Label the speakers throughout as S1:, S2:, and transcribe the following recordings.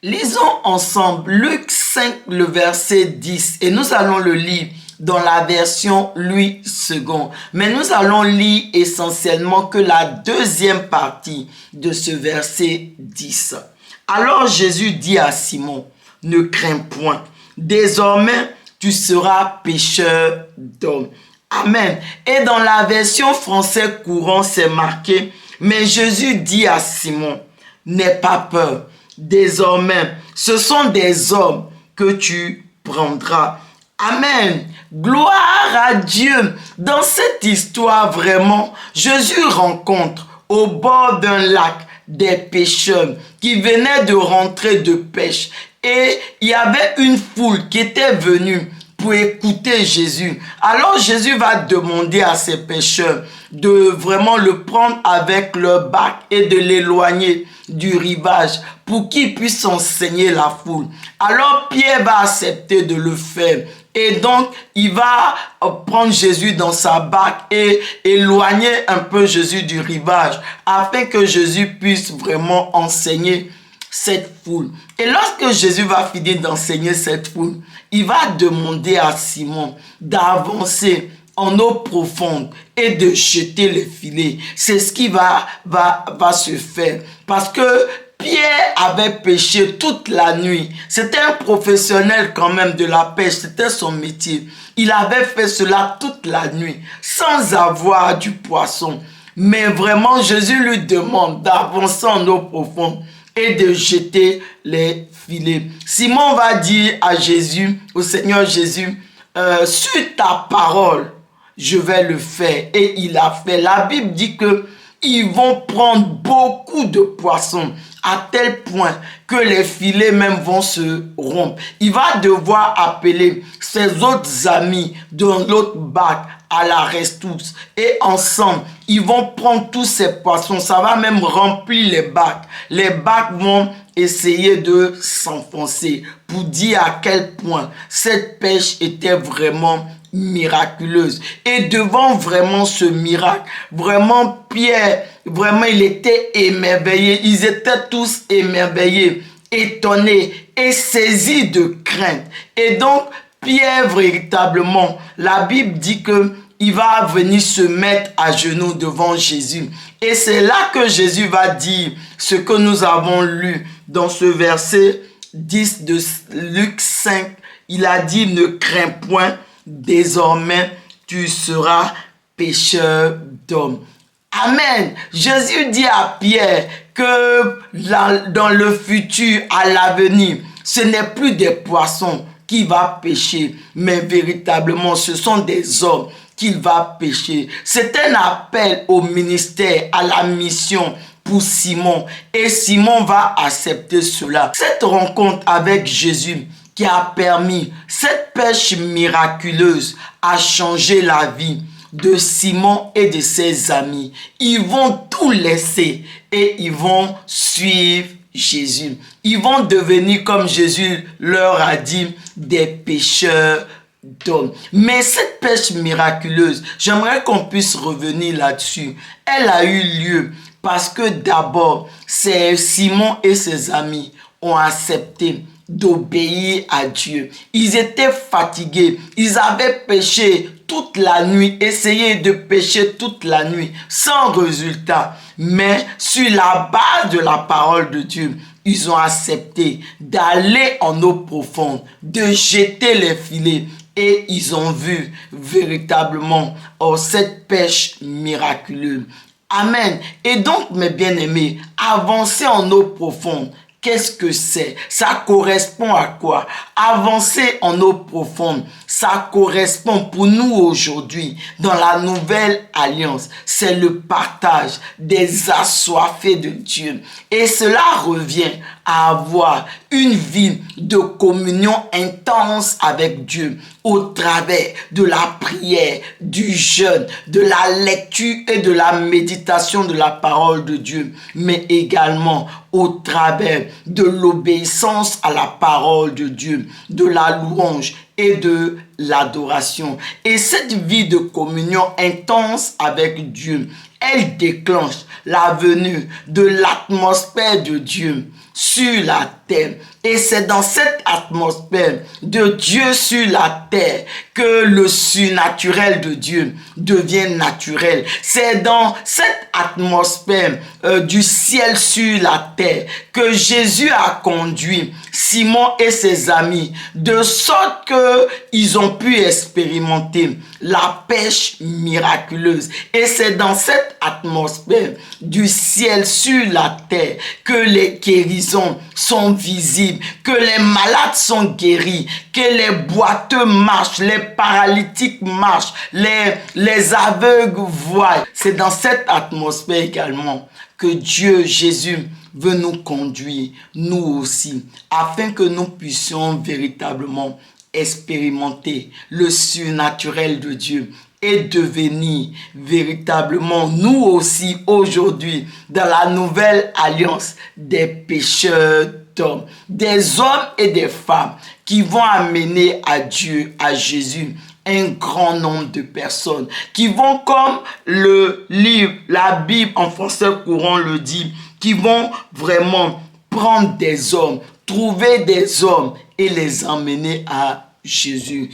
S1: Lisons ensemble Luc 5, le verset 10, et nous allons le lire dans la version Louis II. Mais nous allons lire essentiellement que la deuxième partie de ce verset 10. Alors Jésus dit à Simon, ne crains point, désormais tu seras pêcheur d'hommes. Amen. Et dans la version français courant, c'est marqué, mais Jésus dit à Simon, n'aie pas peur. Désormais, ce sont des hommes que tu prendras. Amen. Gloire à Dieu. Dans cette histoire, vraiment, Jésus rencontre au bord d'un lac des pêcheurs qui venaient de rentrer de pêche. Et il y avait une foule qui était venue pour écouter Jésus. Alors Jésus va demander à ces pêcheurs de vraiment le prendre avec leur bac et de l'éloigner du rivage pour qu'il puisse enseigner la foule. Alors Pierre va accepter de le faire. Et donc, il va prendre Jésus dans sa barque et éloigner un peu Jésus du rivage afin que Jésus puisse vraiment enseigner cette foule. Et lorsque Jésus va finir d'enseigner cette foule, il va demander à Simon d'avancer en eau profonde et de jeter les filets. C'est ce qui va se faire. Parce que Pierre avait pêché toute la nuit. C'était un professionnel quand même de la pêche. C'était son métier. Il avait fait cela toute la nuit sans avoir du poisson. Mais vraiment, Jésus lui demande d'avancer en eau profonde et de jeter les filets. Simon va dire à Jésus, au Seigneur Jésus, sur ta parole, je vais le faire. Et il a fait. La Bible dit que ils vont prendre beaucoup de poissons à tel point que les filets même vont se rompre. Il va devoir appeler ses autres amis dans l'autre barque à la rescousse. Et ensemble, ils vont prendre tous ces poissons. Ça va même remplir les barques. Les barques vont essayer de s'enfoncer pour dire à quel point cette pêche était vraiment miraculeuse. Et devant vraiment ce miracle, vraiment Pierre, vraiment il était émerveillé. Ils étaient tous émerveillés, étonnés et saisis de crainte. Et donc Pierre véritablement, la Bible dit que il va venir se mettre à genoux devant Jésus. Et c'est là que Jésus va dire ce que nous avons lu dans ce verset 10 de Luc 5. Il a dit, ne crains point, désormais tu seras pêcheur d'hommes. Amen. Jésus dit à Pierre que dans le futur, à l'avenir, ce n'est plus des poissons qu'il va pêcher, mais véritablement ce sont des hommes qu'il va pêcher. C'est un appel au ministère, à la mission pour Simon. Et Simon va accepter cela. Cette rencontre avec Jésus qui a permis, cette pêche miraculeuse a changé la vie de Simon et de ses amis. Ils vont tout laisser et ils vont suivre Jésus. Ils vont devenir, comme Jésus leur a dit, des pêcheurs d'hommes. Mais cette pêche miraculeuse, j'aimerais qu'on puisse revenir là-dessus. Elle a eu lieu parce que d'abord, c'est Simon et ses amis ont accepté d'obéir à Dieu. Ils étaient fatigués. Ils avaient pêché toute la nuit, essayé de pêcher toute la nuit, sans résultat. Mais sur la base de la parole de Dieu, ils ont accepté d'aller en eau profonde, de jeter les filets. Et ils ont vu véritablement cette pêche miraculeuse. Amen. Et donc, mes bien-aimés, avancer en eau profonde, qu'est-ce que c'est? Ça correspond à quoi? Avancer en eau profonde, ça correspond pour nous aujourd'hui, dans la nouvelle alliance, c'est le partage des assoiffés de Dieu. Et cela revient à avoir une vie de communion intense avec Dieu au travers de la prière, du jeûne, de la lecture et de la méditation de la parole de Dieu, mais également au travers de l'obéissance à la parole de Dieu, de la louange et de l'adoration. Et cette vie de communion intense avec Dieu, elle déclenche la venue de l'atmosphère de Dieu sur la terre. Et c'est dans cette atmosphère de Dieu sur la terre que le surnaturel de Dieu devient naturel. C'est dans cette atmosphère du ciel sur la terre que Jésus a conduit Simon et ses amis, de sorte que ils ont pu expérimenter la pêche miraculeuse. Et c'est dans cette atmosphère du ciel sur la terre que les guérisons sont visibles, que les malades sont guéris, que les boiteux marchent, les paralytiques marchent, les aveugles voient. C'est dans cette atmosphère également que Dieu, Jésus, veut nous conduire, nous aussi, afin que nous puissions véritablement expérimenter le surnaturel de Dieu et devenir véritablement, nous aussi, aujourd'hui, dans la nouvelle alliance, des pécheurs d'hommes, des hommes et des femmes qui vont amener à Dieu, à Jésus, un grand nombre de personnes qui vont, comme le livre, la Bible en français courant le dit, qui vont vraiment prendre des hommes, trouver des hommes et les emmener à Jésus.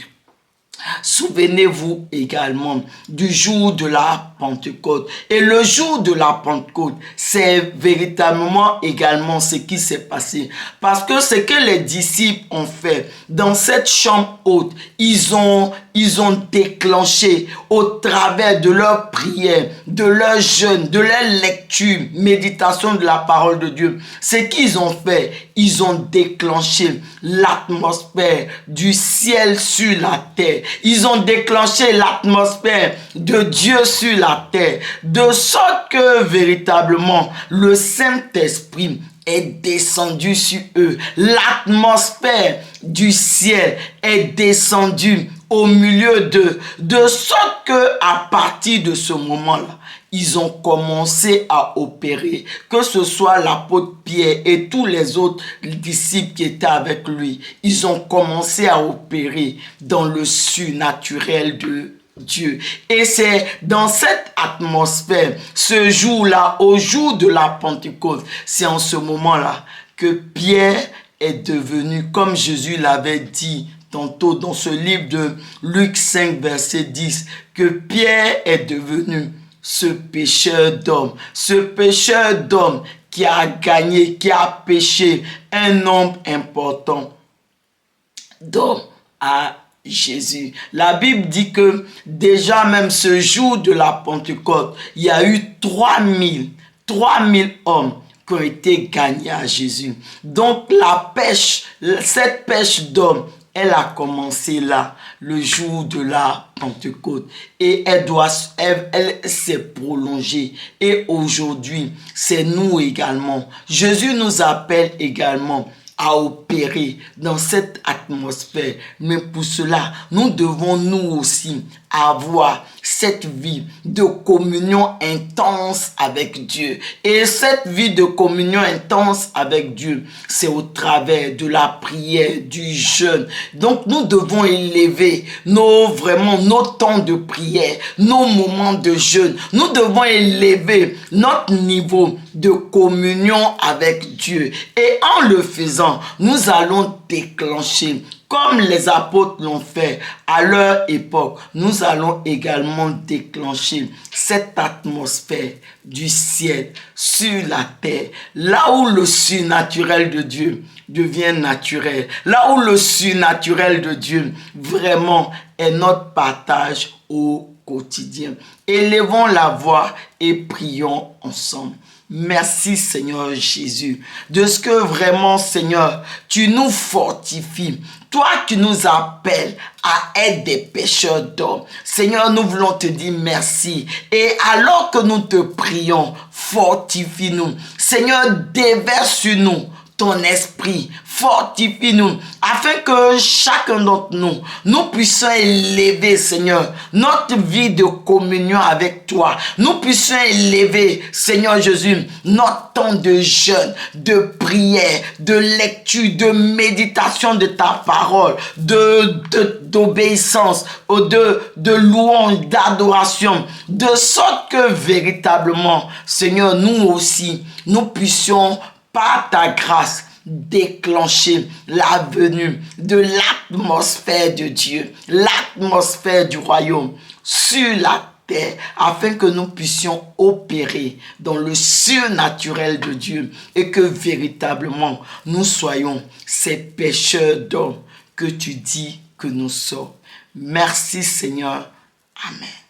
S1: Souvenez-vous également du jour de la Pentecôte. Et le jour de la Pentecôte, c'est véritablement également ce qui s'est passé. Parce que ce que les disciples ont fait dans cette chambre haute, ils ont déclenché au travers de leur prière, de leur jeûne, de leur lecture, méditation de la parole de Dieu. Ce qu'ils ont fait, ils ont déclenché l'atmosphère du ciel sur la terre. Ils ont déclenché l'atmosphère de Dieu sur la terre, de sorte que véritablement le Saint-Esprit est descendu sur eux. L'atmosphère du ciel est descendue au milieu d'eux, de sorte que à partir de ce moment-là, ils ont commencé à opérer, que ce soit l'apôtre Pierre et tous les autres disciples qui étaient avec lui. Ils ont commencé à opérer dans le surnaturel de Dieu. Et c'est dans cette atmosphère, ce jour-là, au jour de la Pentecôte, c'est en ce moment-là que Pierre est devenu, comme Jésus l'avait dit tantôt dans ce livre de Luc 5, verset 10, que Pierre est devenu ce pécheur d'hommes qui a gagné, qui a péché un nombre important d'hommes à Jésus. La Bible dit que déjà même ce jour de la Pentecôte, il y a eu 3000 hommes qui ont été gagnés à Jésus. Donc la pêche, cette pêche d'hommes, elle a commencé là, le jour de la Pentecôte. Et elle s'est prolongée. Et aujourd'hui, c'est nous également. Jésus nous appelle également à opérer dans cette atmosphère. Mais pour cela, nous devons nous aussi avoir cette vie de communion intense avec Dieu. Et cette vie de communion intense avec Dieu, c'est au travers de la prière, du jeûne. Donc nous devons élever nos temps de prière, nos moments de jeûne. Nous devons élever notre niveau de communion avec Dieu. Et en le faisant, nous allons déclencher, comme les apôtres l'ont fait à leur époque, nous allons également déclencher cette atmosphère du ciel sur la terre, là où le surnaturel de Dieu devient naturel, là où le surnaturel de Dieu vraiment est notre partage au quotidien. Élevons la voix et prions ensemble. Merci Seigneur Jésus, de ce que vraiment Seigneur, tu nous fortifies. Toi qui nous appelles à être des pécheurs d'hommes. Seigneur, nous voulons te dire merci. Et alors que nous te prions, fortifie-nous. Seigneur, déverse sur nous ton esprit, fortifie-nous, afin que chacun d'entre nous, nous puissions élever, Seigneur, notre vie de communion avec toi. Nous puissions élever, Seigneur Jésus, notre temps de jeûne, de prière, de lecture, de méditation de ta parole, d'obéissance, de louange, d'adoration, de sorte que véritablement, Seigneur, nous aussi, nous puissions par ta grâce, déclencher la venue de l'atmosphère de Dieu, l'atmosphère du royaume sur la terre, afin que nous puissions opérer dans le surnaturel de Dieu et que véritablement nous soyons ces pêcheurs d'hommes que tu dis que nous sommes. Merci Seigneur. Amen.